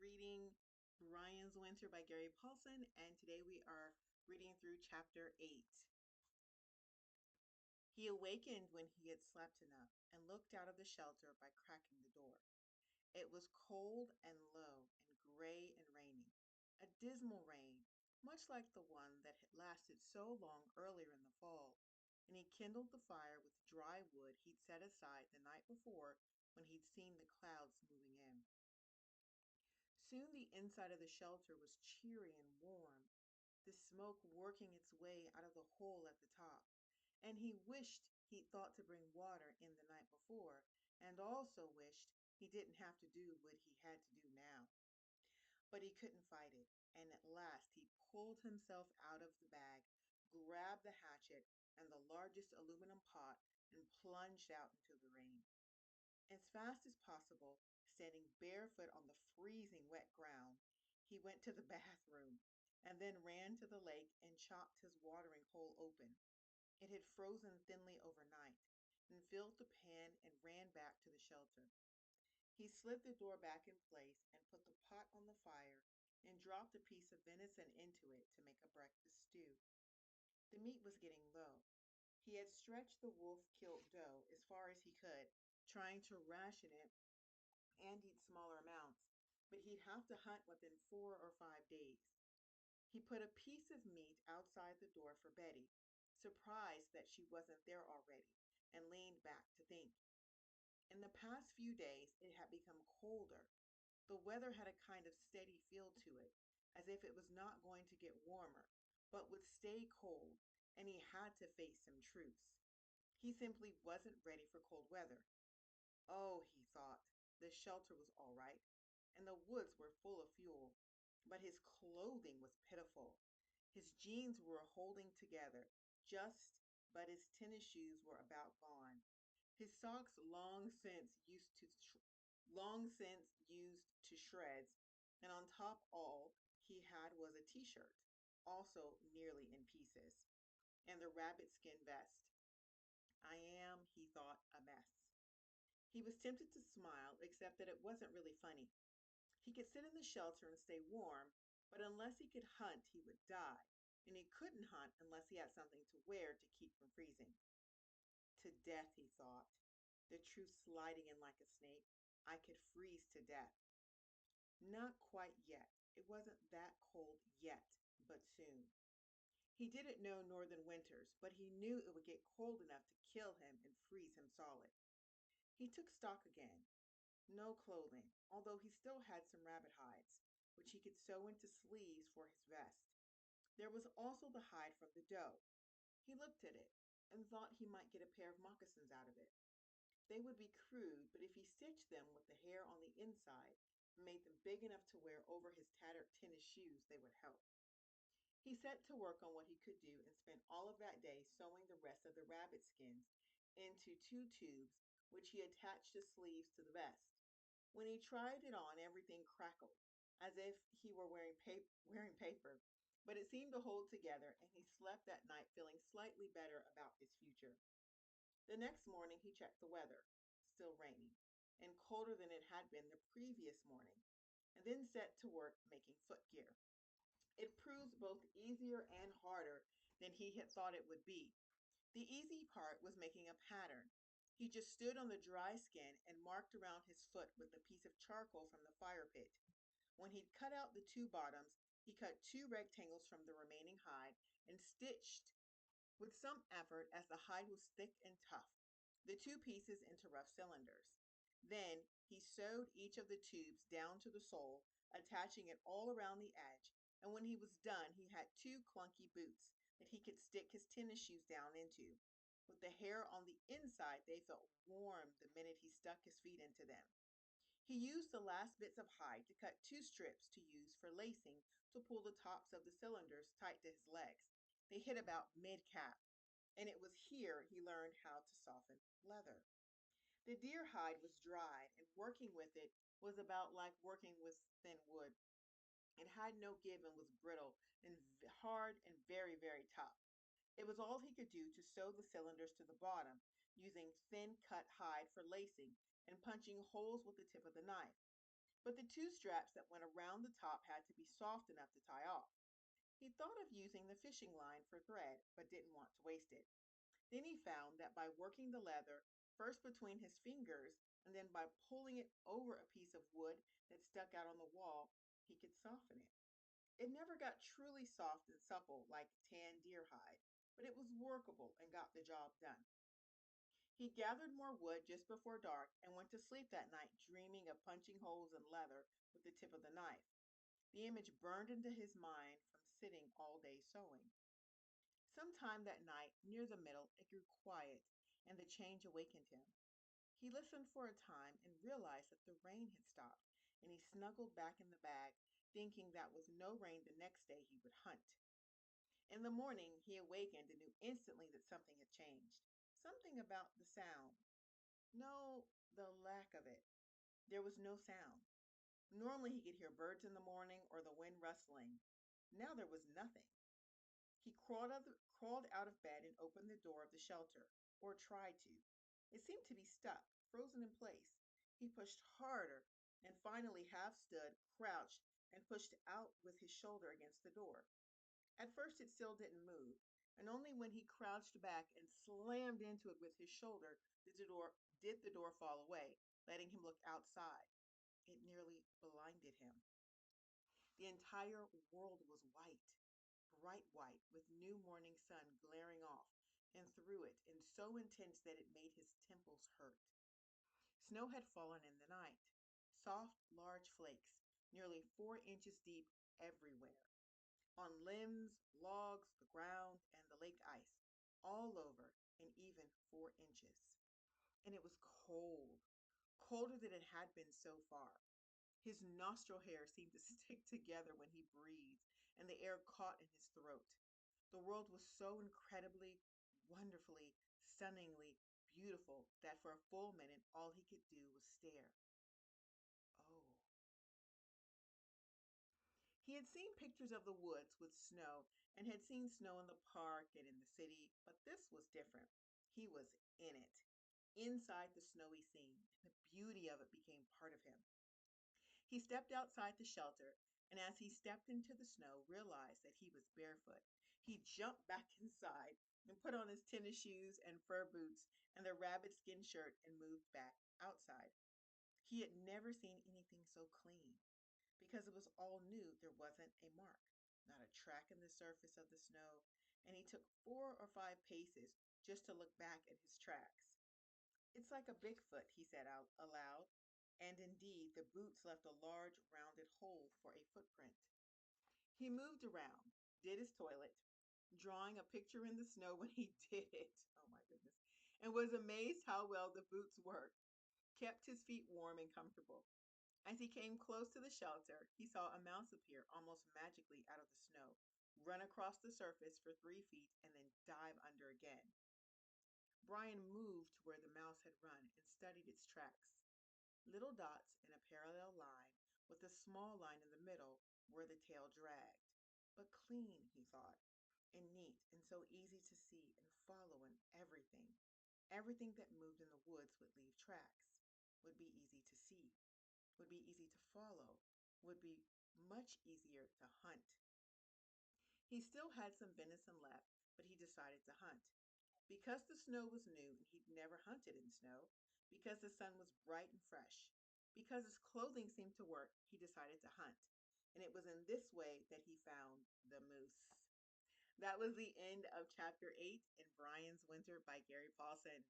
reading Brian's Winter by Gary Paulsen, and today we are reading through chapter 8. He awakened when he had slept enough and looked out of the shelter by cracking the door. It was cold and low and gray and rainy, a dismal rain, much like the one that had lasted so long earlier in the fall, and he kindled the fire with dry wood he'd set aside the night before when he'd seen the clouds moving in. Soon the inside of the shelter was cheery and warm, the smoke working its way out of the hole at the top, and he wished he'd thought to bring water in the night before, and also wished he didn't have to do what he had to do now. But he couldn't fight it, and at last he pulled himself out of the bag, grabbed the hatchet and the largest aluminum pot, and plunged out into the rain. As fast as possible, standing barefoot on the freezing wet ground, he went to the bathroom and then ran to the lake and chopped his watering hole open. It had frozen thinly overnight, and filled the pan and ran back to the shelter. He slid the door back in place and put the pot on the fire and dropped a piece of venison into it to make a breakfast stew. The meat was getting low. He had stretched the wolf-kilt dough as far as he could, trying to ration it and eat smaller amounts, but he'd have to hunt within 4 or 5 days. He put a piece of meat outside the door for Betty, surprised that she wasn't there already, and leaned back to think. In the past few days, it had become colder. The weather had a kind of steady feel to it, as if it was not going to get warmer, but would stay cold, and he had to face some truths. He simply wasn't ready for cold weather. Oh, he thought, the shelter was all right, and the woods were full of fuel, but his clothing was pitiful. His jeans were holding together, just, but his tennis shoes were about gone. His socks long since used to shreds, and on top all he had was a t-shirt, also nearly in pieces, and the rabbit skin vest. I am, he thought, a mess. He was tempted to smile, except that it wasn't really funny. He could sit in the shelter and stay warm, but unless he could hunt, he would die, and he couldn't hunt unless he had something to wear to keep from freezing. To death, he thought, the truth sliding in like a snake. I could freeze to death. Not quite yet. It wasn't that cold yet, but soon. He didn't know northern winters, but he knew it would get cold enough to kill him and freeze him solid. He took stock again. No clothing, although he still had some rabbit hides, which he could sew into sleeves for his vest. There was also the hide from the doe. He looked at it and thought he might get a pair of moccasins out of it. They would be crude, but if he stitched them with the hair on the inside and made them big enough to wear over his tattered tennis shoes, they would help. He set to work on what he could do and spent all of that day sewing the rest of the rabbit skins into 2 tubes, which he attached to sleeves to the vest. When he tried it on, everything crackled, as if he were wearing paper, but it seemed to hold together, and he slept that night feeling slightly better about his future. The next morning he checked the weather, still rainy, and colder than it had been the previous morning, and then set to work making footgear. It proved both easier and harder than he had thought it would be. The easy part was making a pattern. He just stood on the dry skin and marked around his foot with a piece of charcoal from the fire pit. When he'd cut out the 2 bottoms, he cut 2 rectangles from the remaining hide and stitched with some effort, as the hide was thick and tough, the 2 pieces into rough cylinders. Then he sewed each of the tubes down to the sole, attaching it all around the edge, and when he was done, he had 2 clunky boots that he could stick his tennis shoes down into. With the hair on the inside, they felt warm the minute he stuck his feet into them. He used the last bits of hide to cut 2 strips to use for lacing to pull the tops of the cylinders tight to his legs. They hit about mid-calf, and it was here he learned how to soften leather. The deer hide was dried, and working with it was about like working with thin wood. It had no give and was brittle and hard and very, very tough. It was all he could do to sew the cylinders to the bottom, using thin cut hide for lacing and punching holes with the tip of the knife. but the two straps that went around the top had to be soft enough to tie off. He thought of using the fishing line for thread, but didn't want to waste it. Then he found that by working the leather, first between his fingers and then by pulling it over a piece of wood that stuck out on the wall, he could soften it. It never got truly soft and supple like tan deer hide, but it was workable and got the job done. He gathered more wood just before dark and went to sleep that night dreaming of punching holes in leather with the tip of the knife. The image burned into his mind from sitting all day sewing. Sometime that night, near the middle, it grew quiet, and the change awakened him. He listened for a time and realized that the rain had stopped, and he snuggled back in the bag, thinking that with no rain the next day he would hunt. In the morning, he awakened and knew instantly that something had changed. Something about the sound. No, the lack of it. There was no sound. Normally he could hear birds in the morning or the wind rustling. Now there was nothing. He crawled out of bed and opened the door of the shelter, or tried to. It seemed to be stuck, frozen in place. He pushed harder and finally half stood, crouched, and pushed out with his shoulder against the door. At first it still didn't move, and only when he crouched back and slammed into it with his shoulder did the door fall away, letting him look outside. It nearly blinded him. The entire world was white, bright white, with new morning sun glaring off and through it, and so intense that it made his temples hurt. Snow had fallen in the night, soft, large flakes, nearly 4 inches deep everywhere, on limbs, logs, the ground, and the lake ice, all over, and even 4 inches. And it was cold, colder than it had been so far. His nostril hairs seemed to stick together when he breathed, and the air caught in his throat. The world was so incredibly, wonderfully, stunningly beautiful that for a full minute all he could do was stare. Oh. He had seen pictures of the woods with snow and had seen snow in the park and in the city, but this was different. He was in it, inside the snowy scene, and the beauty of it became part of him. He stepped outside the shelter, and as he stepped into the snow, realized that he was barefoot. He jumped back inside and put on his tennis shoes and fur boots and the rabbit skin shirt and moved back outside. He had never seen anything so clean. Because it was all new, there wasn't a mark, not a track in the surface of the snow, and he took 4 or 5 paces just to look back at his tracks. It's like a Bigfoot, he said out aloud, and indeed the boots left a large rounded hole for a footprint. He moved around, did his toilet, drawing a picture in the snow when he did it. Oh my goodness. And was amazed how well the boots worked, kept his feet warm and comfortable. As he came close to the shelter, he saw a mouse appear almost magically out of the snow, run across the surface for 3 feet, and then dive under again. Brian moved to where the mouse had run and studied its tracks. Little dots in a parallel line, with a small line in the middle where the tail dragged. But clean, he thought, and neat, and so easy to see and follow in everything. Everything that moved in the woods would leave tracks, would be easy to see, would be easy to follow, would be much easier to hunt. He still had some venison left, but he decided to hunt. Because the snow was new and he'd never hunted in snow, because the sun was bright and fresh, because his clothing seemed to work, he decided to hunt. And it was in this way that he found the moose. That was the end of chapter 8 in Brian's Winter by Gary Paulsen.